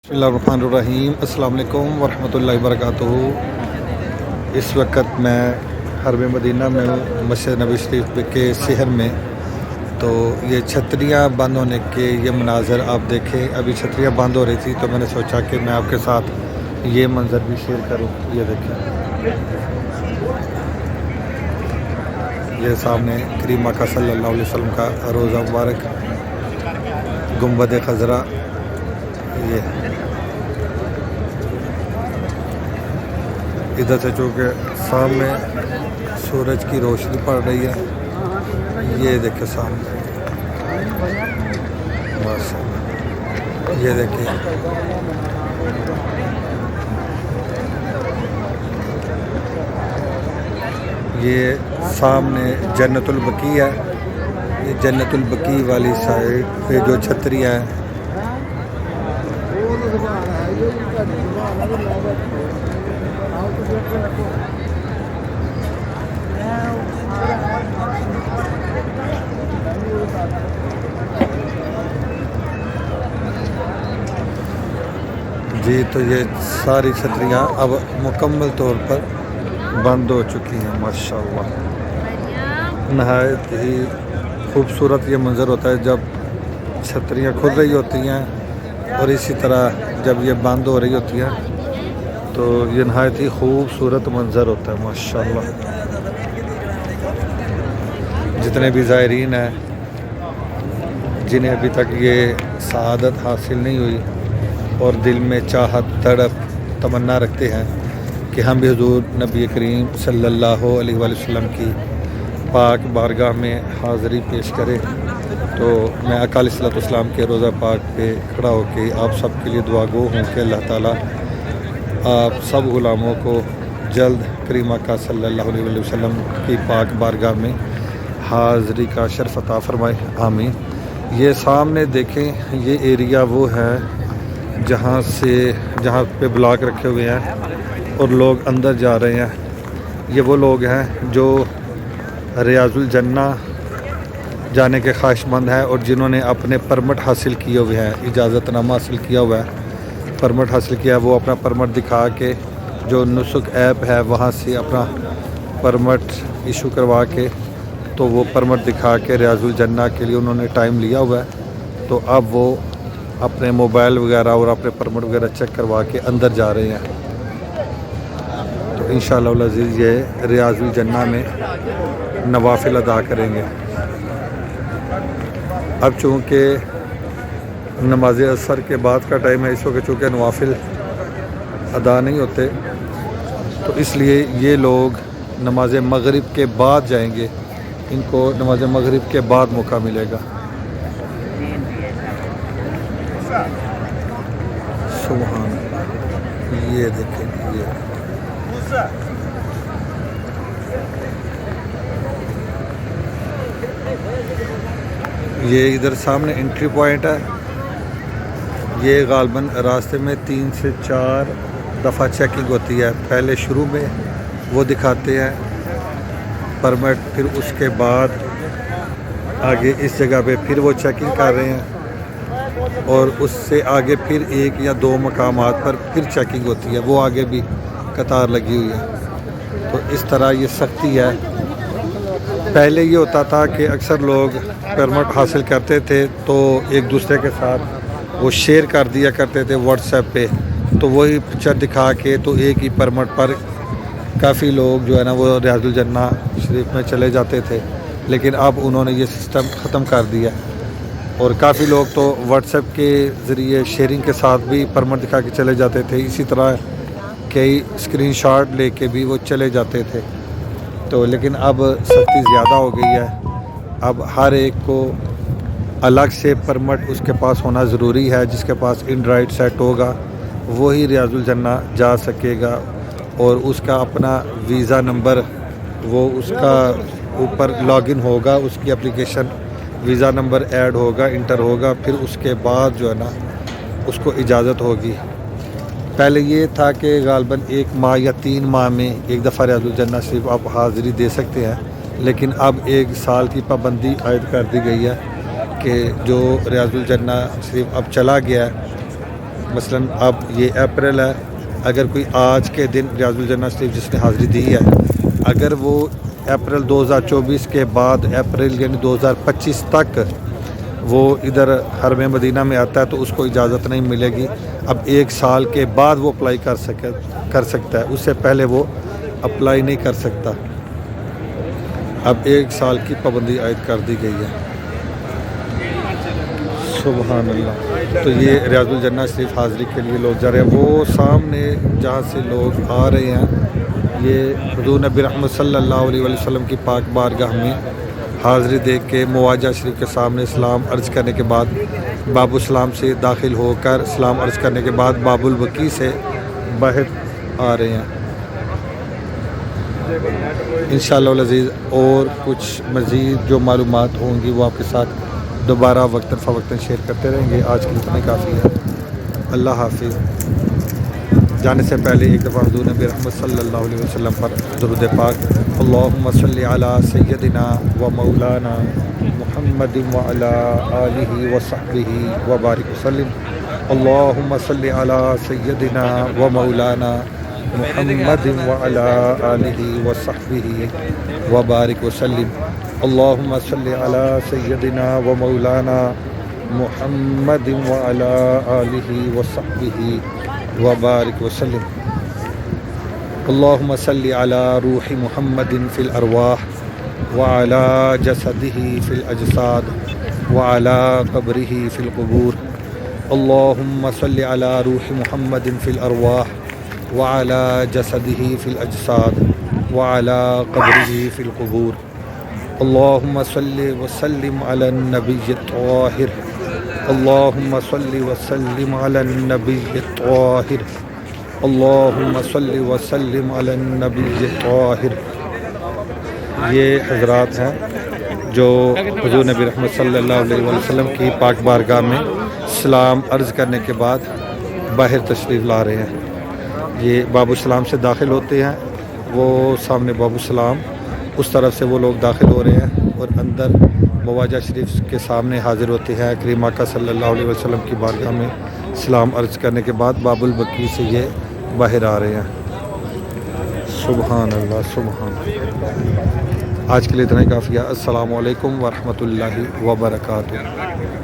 بسم اللہ الرحمن الرحیم۔ السلام علیکم ورحمۃ اللہ وبرکاتہ۔ اس وقت میں حرم مدینہ میں ہوں، مسجد نبی شریف کے صحن میں۔ تو یہ چھتریاں بند ہونے کے یہ مناظر آپ دیکھیں، ابھی چھتریاں بند ہو رہی تھی تو میں نے سوچا کہ میں آپ کے ساتھ یہ منظر بھی شیئر کروں۔ یہ دیکھیں، یہ سامنے کریم آقا صلی اللہ علیہ وسلم کا روضہ مبارک، گنبد خضرا۔ یہ ادھر سے چونکہ سامنے سورج کی روشنی پڑ رہی ہے، یہ دیکھیں سامنے ماشاءاللہ، یہ دیکھیں یہ سامنے جنت البقیع ہے۔ یہ جنت البقیع والی سائڈ پہ جو چھتریاں ہیں، جی تو یہ ساری چھتریاں اب مکمل طور پر بند ہو چکی ہیں ماشاءاللہ۔ نہایت ہی خوبصورت یہ منظر ہوتا ہے جب چھتریاں کھل رہی ہوتی ہیں، اور اسی طرح جب یہ بند ہو رہی ہوتی ہیں تو یہ نہایت ہی خوبصورت منظر ہوتا ہے ماشاءاللہ۔ جتنے بھی زائرین ہیں جنہیں ابھی تک یہ سعادت حاصل نہیں ہوئی اور دل میں چاہت، تڑپ، تمنا رکھتے ہیں کہ ہم بھی حضور نبی کریم صلی اللہ علیہ وآلہ وسلم کی پاک بارگاہ میں حاضری پیش کریں، تو میں آقا علیہ الصلوۃ والسلام کے روضہ پاک پہ کھڑا ہو کے آپ سب کے لیے دعا گو ہوں کہ اللہ تعالیٰ آپ سب غلاموں کو جلد کریم آقا صلی اللہ علیہ وآلہ وسلم کی پاک بارگاہ میں حاضری کا شرف عطا فرمائے، آمین۔ یہ سامنے دیکھیں، یہ ایریا وہ ہے جہاں پہ بلاک رکھے ہوئے ہیں اور لوگ اندر جا رہے ہیں۔ یہ وہ لوگ ہیں جو ریاض الجنہ جانے کے خواہش مند ہیں اور جنہوں نے اپنے پرمٹ حاصل کیے ہوئے ہیں، اجازت نامہ حاصل کیا ہوا ہے، پرمٹ حاصل کیا ہے، وہ اپنا پرمٹ دکھا کے جو نسک ایپ ہے وہاں سے اپنا پرمٹ ایشو کروا کے، تو وہ پرمٹ دکھا کے ریاض الجنہ کے لیے انہوں نے ٹائم لیا ہوا ہے، تو اب وہ اپنے موبائل وغیرہ اور اپنے پرمٹ وغیرہ چیک کروا کے اندر جا رہے ہیں۔ تو انشاءاللہ العزیز یہ ریاض الجنہ میں نوافل ادا کریں گے۔ اب چونکہ نماز عصر کے بعد کا ٹائم ہے، اس وقت چونکہ نوافل ادا نہیں ہوتے، تو اس لیے یہ لوگ نماز مغرب کے بعد جائیں گے، ان کو نماز مغرب کے بعد موقع ملے گا۔ سبحان اللہ، یہ دیکھیں یہ ادھر سامنے انٹری پوائنٹ ہے۔ یہ غالباً راستے میں 3 سے 4 دفعہ چیکنگ ہوتی ہے۔ پہلے شروع میں وہ دکھاتے ہیں پرمٹ، پھر اس کے بعد آگے اس جگہ پہ پھر وہ چیکنگ کر رہے ہیں، اور اس سے آگے پھر 1 یا 2 مقامات پر پھر چیکنگ ہوتی ہے، وہ آگے بھی قطار لگی ہوئی ہے۔ تو اس طرح یہ سختی ہے۔ پہلے یہ ہوتا تھا کہ اکثر لوگ پرمٹ حاصل کرتے تھے تو ایک دوسرے کے ساتھ وہ شیئر کر دیا کرتے تھے واٹس ایپ پہ، تو وہی پکچر دکھا کے تو ایک ہی پرمٹ پر کافی لوگ جو ہے نا وہ ریاض الجنہ شریف میں چلے جاتے تھے، لیکن اب انہوں نے یہ سسٹم ختم کر دیا، اور کافی لوگ تو واٹس ایپ کے ذریعے شیئرنگ کے ساتھ بھی پرمٹ دکھا کے چلے جاتے تھے، اسی طرح کئی اسکرین شاٹ لے کے بھی وہ چلے جاتے تھے۔ تو لیکن اب سختی زیادہ ہو گئی ہے، اب ہر ایک کو الگ سے پرمٹ اس کے پاس ہونا ضروری ہے۔ جس کے پاس اینڈرائڈ سیٹ ہوگا وہی ریاض الجنہ جا سکے گا، اور اس کا اپنا ویزا نمبر وہ اس کا اوپر لاگ ان ہوگا، اس کی اپلیکیشن ویزا نمبر ایڈ ہوگا، انٹر ہوگا، پھر اس کے بعد جو ہے نا اس کو اجازت ہوگی۔ پہلے یہ تھا کہ غالباً 1 ماہ یا 3 ماہ میں ایک دفعہ ریاض الجنہ شریف آپ حاضری دے سکتے ہیں، لیکن اب 1 سال کی پابندی عائد کر دی گئی ہے کہ جو ریاض الجنہ شریف اب چلا گیا ہے مثلاً اب یہ اپریل ہے، اگر کوئی آج کے دن ریاض الجنہ شریف جس نے حاضری دی ہے، اگر وہ اپریل 2024 کے بعد اپریل یعنی 2025 تک وہ ادھر حرم مدینہ میں آتا ہے تو اس کو اجازت نہیں ملے گی۔ اب 1 سال کے بعد وہ اپلائی کر سکتا ہے، اس سے پہلے وہ اپلائی نہیں کر سکتا۔ اب 1 سال کی پابندی عائد کر دی گئی ہے۔ سبحان اللہ۔ تو یہ ریاض الجنہ شریف حاضری کے لیے لوگ جا رہے ہیں۔ وہ سامنے جہاں سے لوگ آ رہے ہیں، یہ حضور نبی رحمت صلی اللہ علیہ وسلم کی پاک بارگاہ میں حاضری دے کے مواجہ شریف کے سامنے سلام عرض کرنے کے بعد باب السلام سے داخل ہو کر سلام عرض کرنے کے بعد باب البقیع سے باہر آ رہے ہیں۔ انشاءاللہ العزیز اور کچھ مزید جو معلومات ہوں گی وہ آپ کے ساتھ دوبارہ وقتاً فوقتاً شیئر کرتے رہیں گے۔ آج کے لیے اتنا کافی ہے۔ اللہ حافظ۔ جانے سے پہلے ایک دفعہ حضور نبی رحمت صلی اللہ علیہ وسلم پر درود پاک۔ اللہم صلی علی سیدنا و مولانا محمد وعلی آلہ وصحبہ وبارک وسلم۔ اللہم صلی علی سیدنا و مولانا محمد وعلی آلہ وصحبہ وبارک وسلم۔ اللہم صلی علی سیدنا و مولانا محمد وعلی آلہ وصحبہ وبارک وسلم۔ اللہم صلی علی روح محمد فی الارواح وعلی جسدہ فی الاجساد وعلی قبرہ فی القبور۔ اللہم صلی علی روح محمد فی الارواح وعلی جسدہ فی الاجساد وعلی قبرہ فی القبور۔ اللہم صلی وسلم علی النبی الطاہر۔ اللہم صلی وسلم علی النبی الطاہر۔ اللہم صلی وسلم علی النبی الطاہر۔ یہ حضرات ہیں جو حضور نبی رحمت صلی اللہ علیہ وسلم کی پاک بارگاہ میں سلام عرض کرنے کے بعد باہر تشریف لا رہے ہیں۔ یہ باب السلام سے داخل ہوتے ہیں، وہ سامنے باب السلام اس طرف سے وہ لوگ داخل ہو رہے ہیں اور اندر مواجہ شریف کے سامنے حاضر ہوتے ہیں۔ کریم آقا صلی اللہ علیہ وسلم کی بارگاہ میں سلام عرض کرنے کے بعد باب البقیع سے یہ باہر آ رہے ہیں۔ سبحان اللہ سبحان اللہ۔ آج کے لیے اتنا ہی کافی ہے۔ السلام علیکم ورحمۃ اللہ وبرکاتہ۔